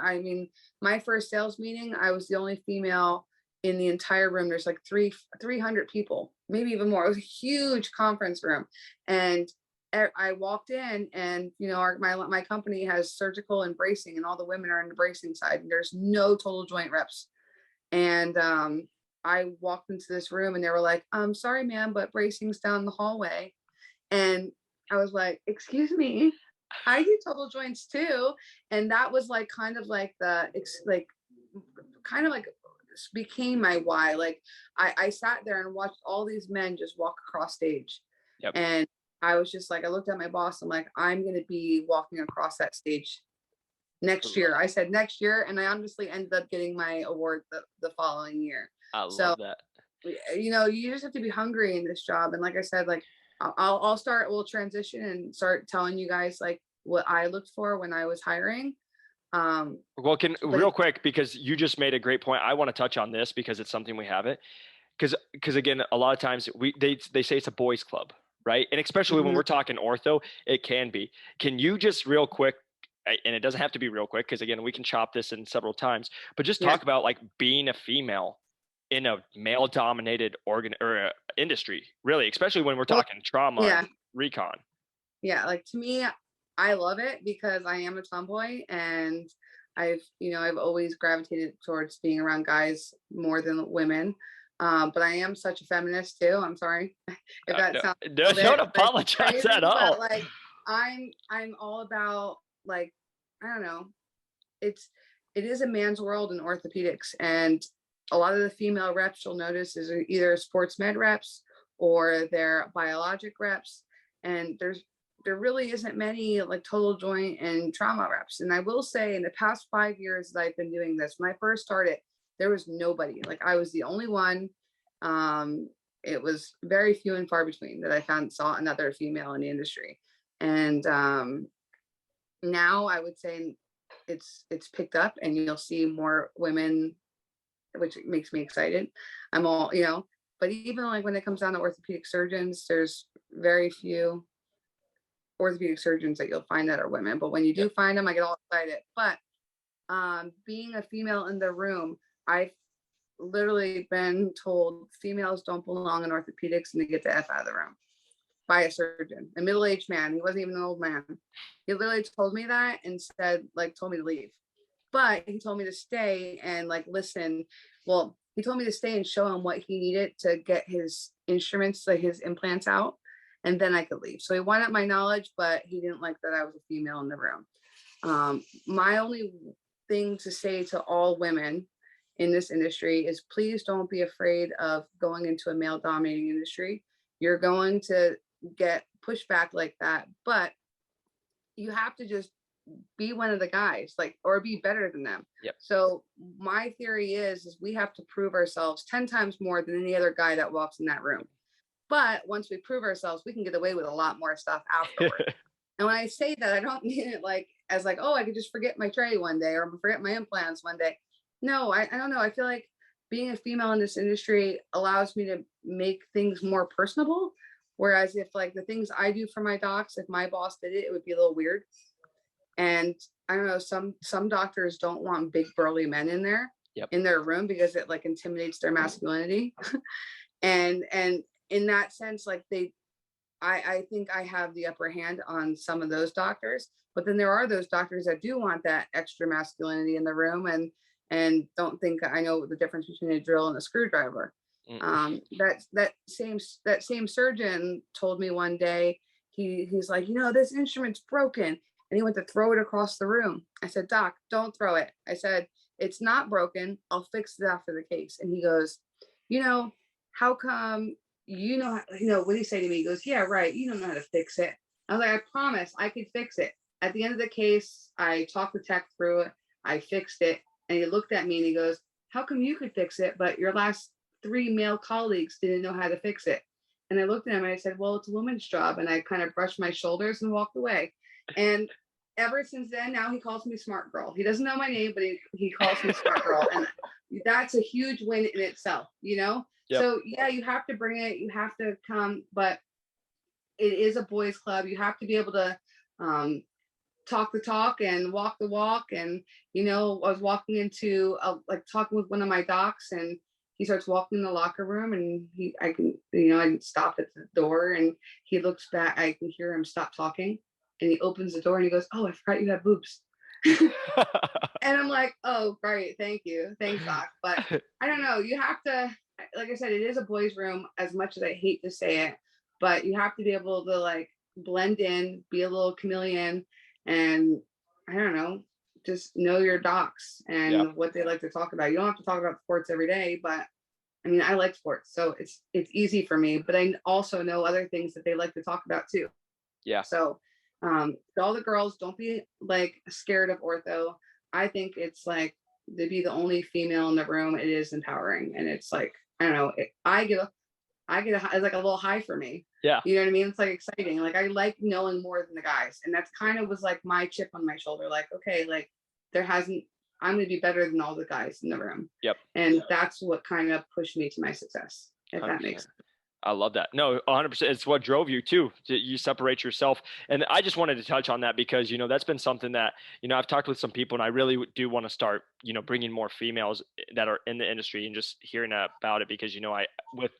I mean, my first sales meeting, I was the only female in the entire room. There's like 300 people, maybe even more. It was a huge conference room. And I walked in, and my company has surgical and bracing, and all the women are in the bracing side, and there's no total joint reps. And I walked into this room, and they were like, sorry, ma'am, but bracing's down the hallway. And I was like, excuse me, I do total joints too. And that was like kind of like became my why. Like I sat there and watched all these men just walk across stage. Yep. And I was just like, I looked at my boss, I'm like, I'm going to be walking across that stage next year. I said next year, and I honestly ended up getting my award the following year. I love that. You just have to be hungry in this job. And like I said, like we'll transition and start telling you guys like what I looked for when I was hiring. Real quick, because you just made a great point. I want to touch on this because it's something we haven't. Because again, a lot of times they say it's a boys club, right? And especially when we're talking ortho, it can be. Can you just real quick, and it doesn't have to be real quick, because again, we can chop this in several times, but just talk about like being a female in a male dominated industry, really, especially when we're talking trauma, recon. Yeah. Like to me, I love it because I am a tomboy, and I've always gravitated towards being around guys more than women. But I am such a feminist too. I'm sorry if that sounds don't apologize crazy, at all. But like I'm all about, like, I don't know. It is a man's world in orthopedics, and a lot of the female reps you'll notice is either sports med reps or they're biologic reps, and there really isn't many like total joint and trauma reps. And I will say, in the past 5 years that I've been doing this, when I first started, there was nobody. Like I was the only one. It was very few and far between that I saw another female in the industry. And now I would say it's picked up, and you'll see more women, which makes me excited. I'm all, but even like when it comes down to orthopedic surgeons, there's very few orthopedic surgeons that you'll find that are women. But when you do find them, I get all excited. But being a female in the room, I've literally been told females don't belong in orthopedics and they get the F out of the room by a surgeon, a middle-aged man. He wasn't even an old man. He literally told me that and told me to leave. But he told me to stay and like listen. Well, he told me to stay and show him what he needed to get his instruments, like his implants out, and then I could leave. So he wanted my knowledge, but he didn't like that I was a female in the room. My only thing to say to all women in this industry is please don't be afraid of going into a male dominating industry. You're going to get pushback like that, but you have to just be one of the guys, like, or be better than them. Yep. So my theory is we have to prove ourselves 10 times more than any other guy that walks in that room. But once we prove ourselves, we can get away with a lot more stuff afterward. And when I say that, I don't mean it like as like, oh, I could just forget my tray one day or forget my implants one day. No, I don't know. I feel like being a female in this industry allows me to make things more personable. Whereas if like the things I do for my docs, if my boss did it, it would be a little weird. And I don't know, some doctors don't want big burly men in there in their room because it like intimidates their masculinity. and in that sense, like I think I have the upper hand on some of those doctors, but then there are those doctors that do want that extra masculinity in the room and don't think I know the difference between a drill and a screwdriver. That same surgeon told me one day, he's like, this instrument's broken. And he went to throw it across the room. I said, Doc, don't throw it. I said, it's not broken. I'll fix it after the case. And he goes, how come, what did he say to me? He goes, yeah, right. You don't know how to fix it. I was like, I promise I could fix it. At the end of the case, I talked the tech through it. I fixed it. And he looked at me and he goes, how come you could fix it, but your last 3 male colleagues didn't know how to fix it? And I looked at him and I said, well, it's a woman's job. And I kind of brushed my shoulders and walked away. And ever since then, now he calls me Smart Girl. He doesn't know my name, but he calls me Smart Girl. And that's a huge win in itself, Yep. So yeah, you have to bring it, you have to come, but it is a boys club. You have to be able to talk the talk and walk the walk. And, I was walking into like talking with one of my docs, and he starts walking in the locker room, and I can stop at the door, and he looks back, I can hear him stop talking, and he opens the door and he goes, "Oh, I forgot you have boobs." And I'm like, "Oh, great. Thank you. Thanks, doc." But I don't know. You have to, like I said, it is a boys' room, as much as I hate to say it, but you have to be able to like blend in, be a little chameleon, and I don't know, just know your docs and what they like to talk about. You don't have to talk about sports every day, but I mean, I like sports, so it's easy for me, but I also know other things that they like to talk about too. Yeah. So to all the girls, don't be like scared of ortho. I think it's like, to be the only female in the room, it is empowering. And it's like, I don't know, I get it's like a little high for me. Yeah. You know what I mean? It's like exciting. Like I like knowing more than the guys. And that's kind of was like my chip on my shoulder. Like, okay, like I'm going to be better than all the guys in the room. Yep. And that's what kind of pushed me to my success, if 100%. that makes sense. I love that. No, 100%. It's what drove you too. You separate yourself. And I just wanted to touch on that because, that's been something that, I've talked with some people, and I really do want to start, bringing more females that are in the industry and just hearing about it because, with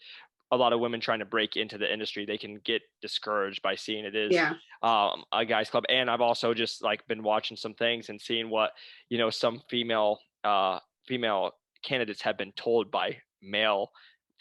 a lot of women trying to break into the industry, they can get discouraged by seeing it is a guys club. And I've also just like been watching some things and seeing what, some female candidates have been told by male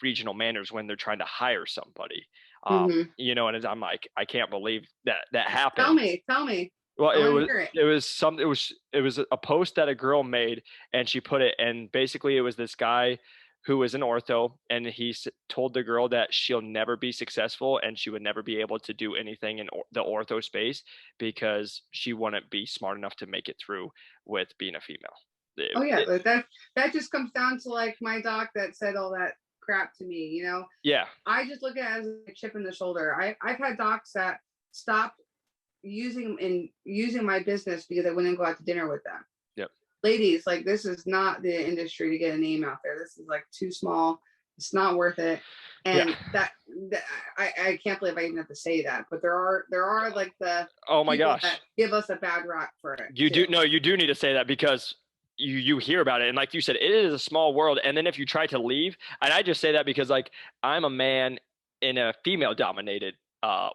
regional managers when they're trying to hire somebody. And I'm like, I can't believe that happened. Tell me. Well, it was a post that a girl made, and she put it, and basically it was this guy who was an ortho, and he told the girl that she'll never be successful and she would never be able to do anything in the ortho space because she wouldn't be smart enough to make it through with being a female. That just comes down to like my doc that said all that crap to me, Yeah. I just look at it as a chip in the shoulder. I've had docs that stopped using my business because I wouldn't go out to dinner with them. Yep. Ladies, like, this is not the industry to get a name out there. This is like too small. It's not worth it. And that I can't believe I even have to say that, but there are like the oh my gosh that give us a bad rap for it. You do need to say that because you hear about it, and like you said, it is a small world. And then if you try to leave, and I just say that because like I'm a man in a female dominated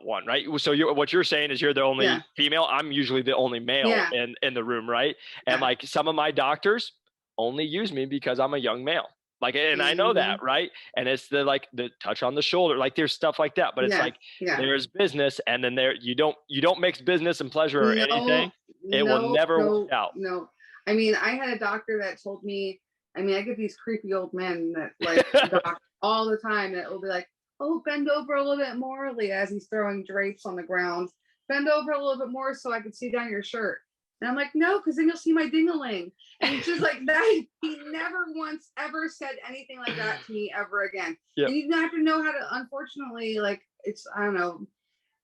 one, right? So what you're saying is you're the only female. I'm usually the only male in the room, right? And like some of my doctors only use me because I'm a young male. Like, and I know that, right? And it's the touch on the shoulder, like there's stuff like that, but it's there's business, and then you don't mix business and pleasure or anything. It will never work out. No. I mean, I had a doctor that told me, I get these creepy old men that like doc all the time that will be like, "Oh, bend over a little bit more, Leah," as he's throwing drapes on the ground. "Bend over a little bit more so I can see down your shirt." And I'm like, "No, because then you'll see my ding-a-ling." And it's just like that. He never once ever said anything like that to me ever again. Yep. And you have to know how to, unfortunately, like, it's, I don't know,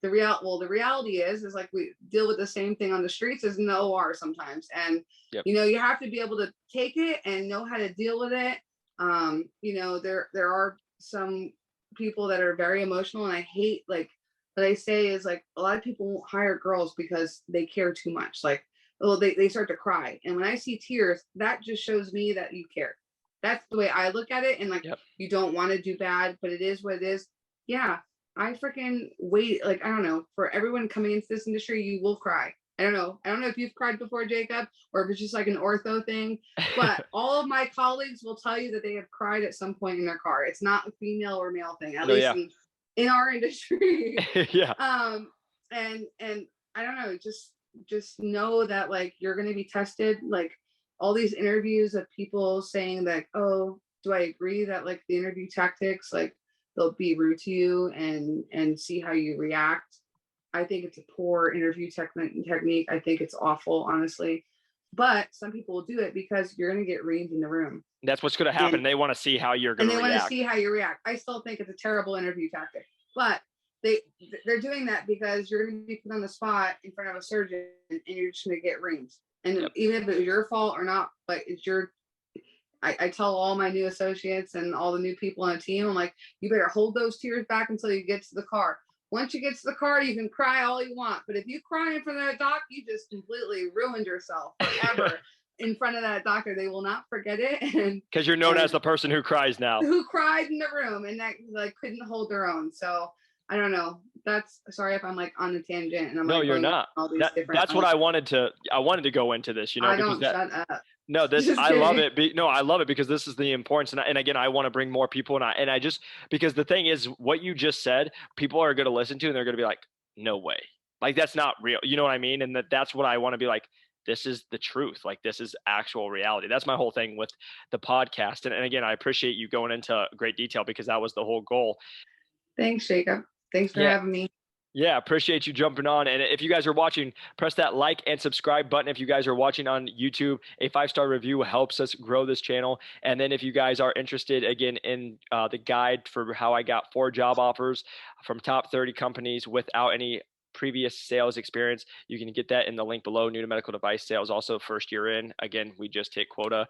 the reality is like we deal with the same thing on the streets as in the OR sometimes. And, you have to be able to take it and know how to deal with it. There are some people that are very emotional, and I hate, like, what I say is like a lot of people won't hire girls because they care too much. Like, they start to cry, and when I see tears, that just shows me that you care. That's the way I look at it. And like, you don't want to do bad, but it is what it is. Yeah, I freaking wait. Like, I don't know, for everyone coming into this industry, you will cry. I don't know if you've cried before, Jacob, or if it's just like an ortho thing, but all of my colleagues will tell you that they have cried at some point in their car. It's not a female or male thing, at least in our industry. And I don't know, just know that like you're going to be tested. Like all these interviews of people saying that, "Oh, do I agree that like the interview tactics, like they'll be rude to you and see how you react." I think it's a poor interview technique. I think it's awful, honestly. But some people will do it because you're going to get reamed in the room. That's what's going to happen. And they want to see how you're going to react. And they want to see how you react. I still think it's a terrible interview tactic. But they're doing that because you're going to be put on the spot in front of a surgeon, and you're just going to get reamed. And even if it's your fault or not, but it's your... I tell all my new associates and all the new people on the team, I'm like, you better hold those tears back until you get to the car. Once you get to the car, you can cry all you want. But if you cry in front of that doc, you just completely ruined yourself forever in front of that doctor. They will not forget it. And because you're known as the person who cries now. Who cried in the room and that like couldn't hold their own. So I don't know. That's sorry if I'm like on a tangent and I'm no, like you're not. That's what I wanted to go into this, you know, because shut up. No, this, I love it. No, I love it because this is the importance. And again, I want to bring more people and I just, because the thing is what you just said, people are going to listen to and they're going to be like, no way. Like, that's not real. You know what I mean? And that's what I want to be like, this is the truth. Like, this is actual reality. That's my whole thing with the podcast. And again, I appreciate you going into great detail because that was the whole goal. Thanks, Jacob. Thanks for having me. Yeah, appreciate you jumping on. And if you guys are watching, press that like and subscribe button. If you guys are watching on YouTube, a 5-star review helps us grow this channel. And then if you guys are interested, again, in the guide for how I got 4 job offers from top 30 companies without any previous sales experience, you can get that in the link below. New to medical device sales, also first year in. Again, we just hit quota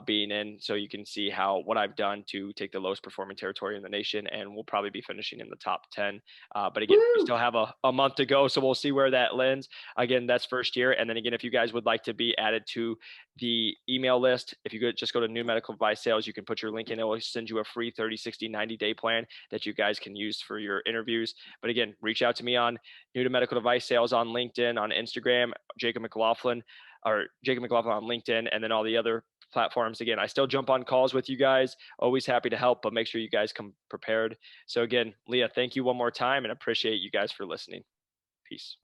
being in, so you can see what I've done to take the lowest performing territory in the nation, and we'll probably be finishing in the top 10. But again, we still have a month to go, so we'll see where that lands. Again, that's first year. And then again, if you guys would like to be added to the email list, if you just go to New Medical Device Sales, you can put your link in. It will send you a free 30, 60, 90-day plan that you guys can use for your interviews. But again, reach out to me on New to Medical Device Sales on LinkedIn, on Instagram, Jacob McLaughlin on LinkedIn, and then all the other platforms. Again, I still jump on calls with you guys. Always happy to help, but make sure you guys come prepared. So again, Leah, thank you one more time and appreciate you guys for listening. Peace.